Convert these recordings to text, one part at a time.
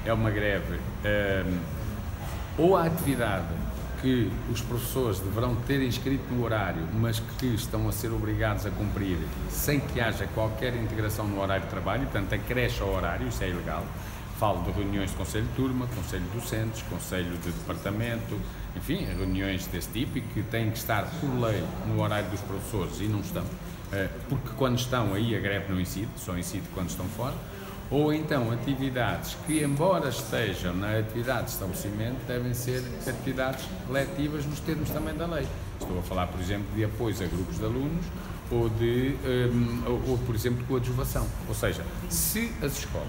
é uma greve, ou a atividade que os professores deverão ter inscrito no horário, mas que estão a ser obrigados a cumprir sem que haja qualquer integração no horário de trabalho, portanto acresce ao horário, isso é ilegal. Falo de reuniões de conselho de turma, conselho de docentes, conselho de departamento, enfim, reuniões desse tipo e que têm que estar por lei no horário dos professores e não estão, porque quando estão aí a greve não incide, só incide quando estão fora. Ou então atividades que, embora estejam na atividade de estabelecimento, devem ser atividades letivas nos termos também da lei. Estou a falar, por exemplo, de apoios a grupos de alunos ou por exemplo, de coadjuvação. Ou seja, se as escolas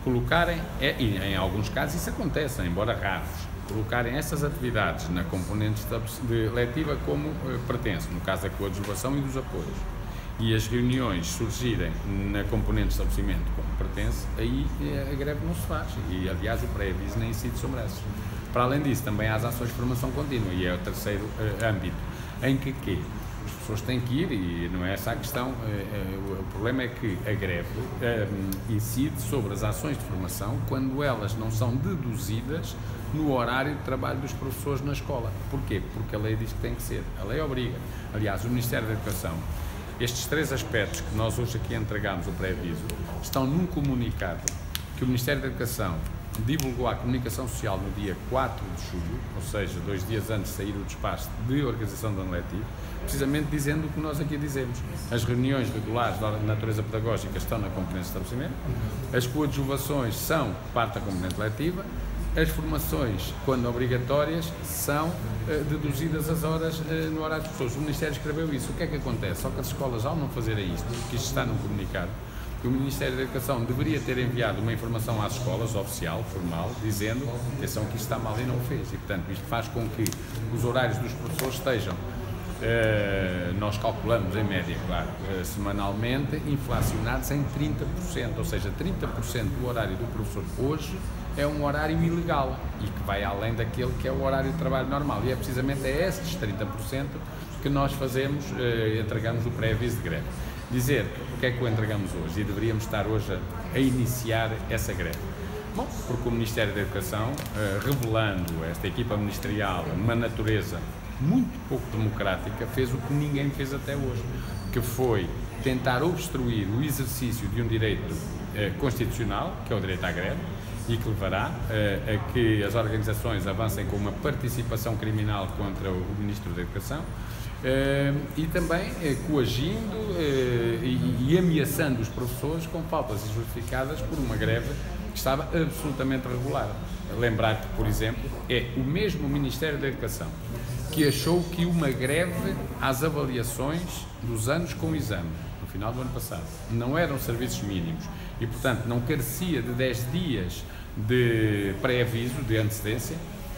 colocarem, e em alguns casos isso acontece, embora raros, colocarem essas atividades na componente letiva como pertence, no caso da coadjuvação e dos apoios, e as reuniões surgirem na componente de estabelecimento como pertence, aí a greve não se faz e, aliás, o pré-aviso nem incide sobre essas. Para além disso, também há as ações de formação contínua e é o terceiro âmbito, em que as pessoas têm que ir, e não é essa a questão, o problema é que a greve incide sobre as ações de formação quando elas não são deduzidas no horário de trabalho dos professores na escola. Porquê? Porque a lei diz que tem que ser. A lei obriga. Aliás, o Ministério da Educação, estes três aspectos que nós hoje aqui entregamos o pré-aviso, estão num comunicado que o Ministério da Educação divulgou à comunicação social no dia 4 de julho, ou seja, 2 dias antes de sair o despacho de organização do ano letivo, precisamente dizendo o que nós aqui dizemos. As reuniões regulares de natureza pedagógica estão na componente de estabelecimento, as coadjuvações são parte da componente letiva, as formações, quando obrigatórias, são deduzidas as horas no horário das pessoas. O Ministério escreveu isso. O que é que acontece? Só que as escolas, ao não fazerem isto, que isto está no comunicado, que o Ministério da Educação deveria ter enviado uma informação às escolas, oficial, formal, dizendo, atenção, que isto está mal e não o fez. E, portanto, isto faz com que os horários dos professores estejam, nós calculamos em média, claro, semanalmente, inflacionados em 30%, ou seja, 30% do horário do professor hoje é um horário ilegal e que vai além daquele que é o horário de trabalho normal. E é precisamente a esses 30% que nós fazemos, entregamos o pré-aviso de greve. Dizer o que é que o entregamos hoje e deveríamos estar hoje a iniciar essa greve. Bom, porque o Ministério da Educação, revelando esta equipa ministerial uma natureza muito pouco democrática, fez o que ninguém fez até hoje, que foi tentar obstruir o exercício de um direito constitucional, que é o direito à greve, e que levará a que as organizações avancem com uma participação criminal contra o Ministro da Educação e também coagindo e ameaçando os professores com faltas injustificadas por uma greve que estava absolutamente regular. Lembrar que, por exemplo, é o mesmo Ministério da Educação que achou que uma greve às avaliações dos anos com exame, no final do ano passado, não eram serviços mínimos e, portanto, não carecia de 10 dias de pré-aviso, de antecedência,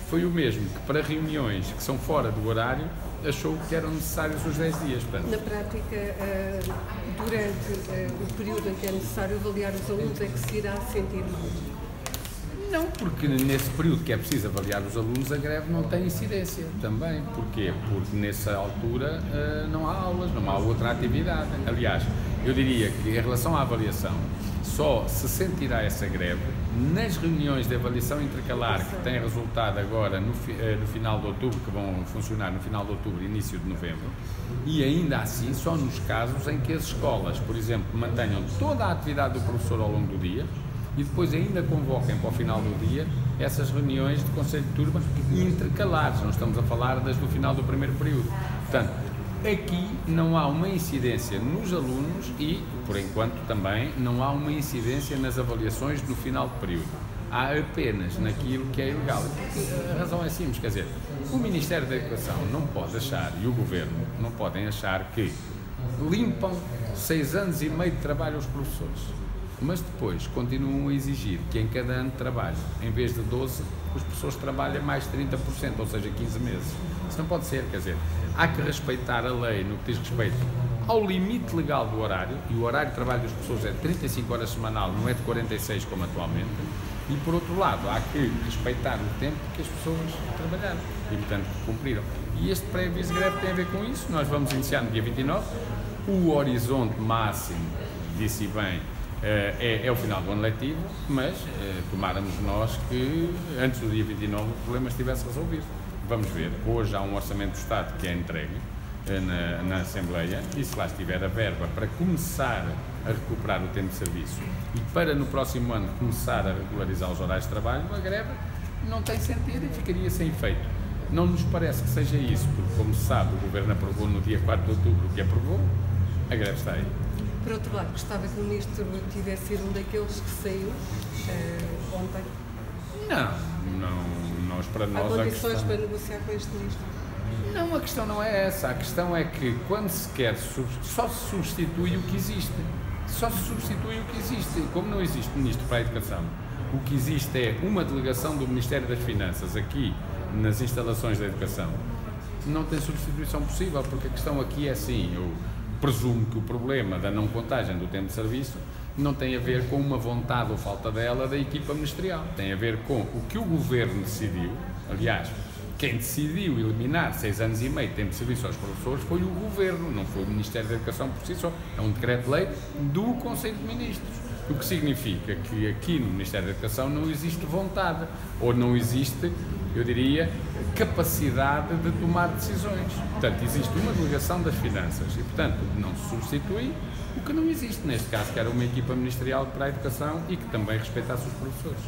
foi o mesmo que para reuniões que são fora do horário achou que eram necessários os 10 dias. Portanto, na prática, durante o período em que é necessário avaliar os alunos, é que se irá sentir mal? Não, porque nesse período que é preciso avaliar os alunos, a greve não tem incidência também. Porquê? Porque nessa altura não há aulas, não há outra atividade. Aliás, eu diria que em relação à avaliação, só se sentirá essa greve nas reuniões de avaliação intercalar que têm resultado agora no final de outubro, que vão funcionar no final de outubro e início de novembro, e ainda assim só nos casos em que as escolas, por exemplo, mantenham toda a atividade do professor ao longo do dia e depois ainda convoquem para o final do dia essas reuniões de conselho de turma intercalares, não estamos a falar das do final do primeiro período. Portanto, aqui não há uma incidência nos alunos e, por enquanto, também não há uma incidência nas avaliações no final do período. Há apenas naquilo que é ilegal. A razão é simples, quer dizer, o Ministério da Educação não pode achar, e o Governo não podem achar que limpam 6 anos e meio de trabalho aos professores, mas depois continuam a exigir que em cada ano de trabalho, em vez de 12, os professores trabalhem mais 30%, ou seja, 15 meses. Isso não pode ser, quer dizer, há que respeitar a lei no que diz respeito ao limite legal do horário, e o horário de trabalho dos professores é de 35 horas semanal, não é de 46 como atualmente, e por outro lado, há que respeitar o tempo que as pessoas trabalharam e, portanto, cumpriram. E este pré-aviso de greve tem a ver com isso. Nós vamos iniciar no dia 29, o horizonte máximo, disse bem, é o final do ano letivo, mas tomáramos nós que antes do dia 29 o problema estivesse resolvido. Vamos ver, hoje há um orçamento do Estado que é entregue na Assembleia e se lá estiver a verba para começar a recuperar o tempo de serviço e para no próximo ano começar a regularizar os horários de trabalho, a greve não tem sentido e ficaria sem efeito. Não nos parece que seja isso, porque como se sabe o Governo aprovou no dia 4 de outubro o que aprovou, a greve está aí. Por outro lado, gostava que o Ministro tivesse sido um daqueles que saiu ontem. Não, nós para nós... Há condições para negociar com este Ministro? Não, a questão não é essa. A questão é que quando se quer, só se substitui o que existe. Só se substitui o que existe. Como não existe Ministro para a Educação, o que existe é uma delegação do Ministério das Finanças aqui nas instalações da Educação. Não tem substituição possível, porque a questão aqui é assim, eu presumo que o problema da não contagem do tempo de serviço não tem a ver com uma vontade ou falta dela da equipa ministerial. Tem a ver com o que o Governo decidiu. Aliás, quem decidiu eliminar 6 anos e meio de tempo de serviço aos professores foi o Governo, não foi o Ministério da Educação por si só. É um decreto-lei do Conselho de Ministros. O que significa que aqui no Ministério da Educação não existe vontade, ou não existe, eu diria, capacidade de tomar decisões. Portanto, existe uma delegação das finanças e, portanto, não se substitui o que não existe, neste caso, que era uma equipa ministerial para a educação e que também respeitasse os professores.